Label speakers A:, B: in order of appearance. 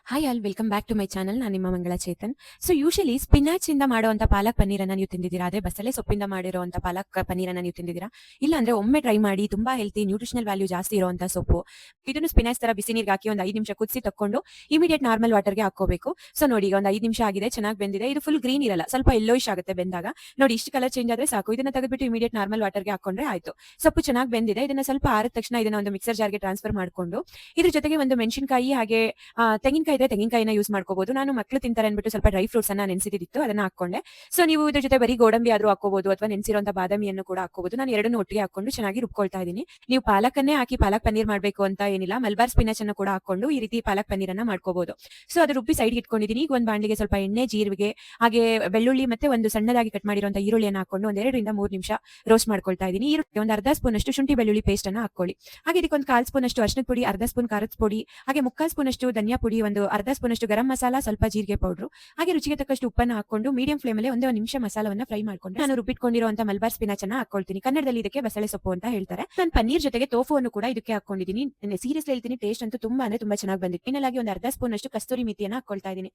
A: Hi all welcome back to my channel. ನಾನು ನಿಮ್ಮ ಮಂಗಳ ಚೇತನ್. ಸೊ ಯೂಶಲಿ ಸ್ಪಿನಾಚ್ ಇಂದ ಮಾಡುವಂತ ಪಾಲಕ್ ಪನ್ನೀರನ್ನ ನೀವು ತಿಂದಿದ್ದೀರಾ? ಅದೇ ಬಸಳೆ ಸೊಪ್ಪಿಂದ ಮಾಡಿರುವಂತ ಪಾಲಕ್ ಪನ್ನೀರನ್ನ ನೀವು ತಿಂದಿದ್ದೀರಾ? ಇಲ್ಲ ಅಂದ್ರೆ ಒಮ್ಮೆ ಟ್ರೈ ಮಾಡಿ. ತುಂಬಾ ಹೆಲ್ತಿ, ನ್ಯೂಟ್ರಿಷನಲ್ ವ್ಯಾಲ್ಯೂ ಜಾಸ್ತಿ ಇರುವಂತ ಸೊಪ್ಪು. ಇದನ್ನು ಸ್ಪಿನಾಚ್ ತರ ಬಿಸಿ ನೀರಿಗೆ ಹಾಕಿ ಒಂದು 5 ನಿಮಿಷ ಕುದಿಸಿ ತಕೊಂಡು ಇಮಿಡಿಯೇಟ್ ನಾರ್ಮಲ್ ವಾಟರ್ಗೆ ಹಾಕೋಬೇಕು. ಸೊ ನೋಡಿ, ಈಗ ಒಂದು 5 ನಿಮಿಷ ಆಗಿದೆ, ಚೆನ್ನಾಗಿ ಬೆಂದಿದೆ. ಇದು ಫುಲ್ ಗ್ರೀನ್ ಇರಲ್ಲ, ಸ್ವಲ್ಪ ಯೆಲ್ಲೋಯಿಶ್ ಆಗುತ್ತೆ ಬೆಂದಾಗ. ನೋಡಿ, ಇಷ್ಟು ಕಲರ್ ಚೇಂಜ್ ಆದ್ರೆ ಸಾಕು. ಇದನ್ನ ತೆಗೆದ್ಬಿಟ್ಟು ಇಮಿಡಿಯೇಟ್ ನಾರ್ಮಲ್ ವಾಟರ್ಗೆ ಹಾಕೊಂಡ್ರೆ ಆಯ್ತು. ಸೊಪ್ಪು ಚೆನ್ನಾಗಿ ಬೆಂದಿದೆ. ಇದನ್ನ ಸ್ವಲ್ಪ ಆರಿದ ತಕ್ಷಣ ಇದನ್ನ ಒಂದು ಮಿಕ್ಸರ್ ಜಾರ್ಗೆ ಟ್ರಾನ್ಸ್ಫರ್ ಮಾಡ್ಕೊಂಡು ಇದ್ರ ಜೊತೆಗೆ ಒಂದು ಮೆಣಸಿನಕಾಯಿ ಹಾಗೆ ತೆಂಗಿನಕಾಯಿ ಇದ್ರೆ ತೆಂಗಿನಕಾಯಿನ ಯೂಸ್ ಮಾಡ್ಕೋಬಹುದು. ನಾನು ಮಕ್ಕಳು ತಿಂತಾರೆ ಅಂದ್ಬಿಟ್ಟು ಸ್ವಲ್ಪ ಡ್ರೈ ಫ್ರೂಟ್ಸ್ ಅನ್ನ ನೆನೆಸಿದಿತ್ತು, ಅದನ್ನ ಹಾಕೊಂಡೆ. ಸೊ ನೀವು ಇದ್ರ ಜೊತೆ ಬರೀ ಗೋಡಂಬಿ ಆದ್ರೂ ಹಾಕೋಬಹುದು ಅಥವಾ ನೆನೆಸಿರುವಂತ ಬಾದಾಮಿಯನ್ನು ಕೂಡ ಹಾಕೋಬಹುದು. ನಾನು ಎರಡನ್ನೂ ಒಟ್ಟಿಗೆ ಹಾಕೊಂಡು ಚೆನ್ನಾಗಿ ರುಬ್ಕೊಳ್ತಾ ಇದೀನಿ. ನೀವು ಪಾಲಕನ್ನೇ ಹಾಕಿ ಪಾಲಕ್ ಪನ್ನೀರ್ ಮಾಡಬೇಕು ಅಂತ ಏನಿಲ್ಲ, ಮಲ್ಬಾರ್ ಸ್ಪಿನಾಚ್ ಅನ್ನು ಕೂಡ ಹಾಕೊಂಡು ಈ ರೀತಿ ಪಾಲಕ್ ಪನ್ನೀರ್ ಅನ್ನ ಮಾಡ್ಕೋಬಹುದು. ಸೊ ಅದು ರುಬ್ಬಿ ಸೈಡ್ ಇಟ್ಕೊಂಡಿದೀನಿ. ಈಗ ಒಂದು ಬಾಣಲಿಗೆ ಸ್ವಲ್ಪ ಎಣ್ಣೆ, ಜೀರಿಗೆ ಹಾಗೆ ಬೆಳ್ಳುಳ್ಳಿ ಮತ್ತೆ ಒಂದು ಸಣ್ಣದಾಗಿ ಕಟ್ ಮಾಡಿರುವಂತ ಈರುಳ್ಳಿಯನ್ನು ಹಾಕೊಂಡು ಒಂದ್ 2 ರಿಂದ 3 ನಿಮಿಷ ರೋಸ್ಟ್ ಮಾಡ್ಕೊಳ್ತಾ ಇದೀನಿ. ಈರುಳ್ಳಿ ಒಂದು ಅರ್ಧ ಸ್ಪೂನ್ ಅಷ್ಟು ಶುಂಠಿ ಬೆಳ್ಳುಳ್ಳಿ ಪೇಸ್ಟ್ ಅನ್ನ ಹಾಕೊಳ್ಳಿ. ಹಾಗೆ ಇದಕ್ಕೆ ಒಂದು 1/4 ಸ್ಪೂನ್ ಅಷ್ಟು ಅರಿಶಿನದ ಪುಡಿ, ಅರ್ಧ ಸ್ಪೂನ್ ಖಾರದ ಪುಡಿ, ಹಾಗೆ 3/4 ಸ್ಪೂನ್ ಅಷ್ಟು ಧನಿಯಾ ಪುಡಿ, ಒಂದು ಅರ್ಧ ಸ್ಪೂನ್ ಅಷ್ಟು ಗರಂ ಮಸಾಲ, ಸ್ವಲ್ಪ ಜೀರಿಗೆ ಪೌಡರ್, ಹಾಗೆ ರುಚಿಗೆ ತಕ್ಕಷ್ಟು ಉಪ್ಪನ್ನು ಹಾಕೊಂಡು ಮೀಡಿಯಂ ಫ್ಲೇಮ್ ಅಲ್ಲಿ ಒಂದೇ 1 ನಿಮಿಷ ಮಸಾಲವನ್ನ ಫ್ರೈ ಮಾಡ್ಕೊಂಡು ನಾನು ರುಬ್ಬಿಟ್ಕೊಂಡಿರುವಂತ ಮಲ್ಬಾರ್ ಸ್ಪಿನಾಚ್ ಅನ್ನ ಹಾಕೊಳ್ತೀನಿ. ಕನ್ನಡದಲ್ಲಿ ಇದಕ್ಕೆ ಬಸಳೆ ಸೊಪ್ಪು ಅಂತ ಹೇಳ್ತಾರೆ. ನಾನು ಪನ್ನೀರ್ ಜೊತೆಗೆ ಟೋಫು ಅನ್ನು ಕೂಡ ಇದಕ್ಕೆ ಹಾಕೊಂಡಿದ್ದೀನಿ. ಸೀರಿಯಸ್ಲಿ ಹೇಳ್ತೀನಿ, ಟೇಸ್ಟ್ ಅಂತೂ ತುಂಬಾ ಚೆನ್ನಾಗಿ ಬಂದಿತ್ತು. ಫೈನಲ್ ಆಗಿ ಒಂದು ಅರ್ಧ ಸ್ಪೂನ್ ಅಷ್ಟು ಕಸ್ತೂರಿ ಮೆಥಿಯನ್ನ ಹಾಕೊಳ್ತಾ ಇದೀನಿ.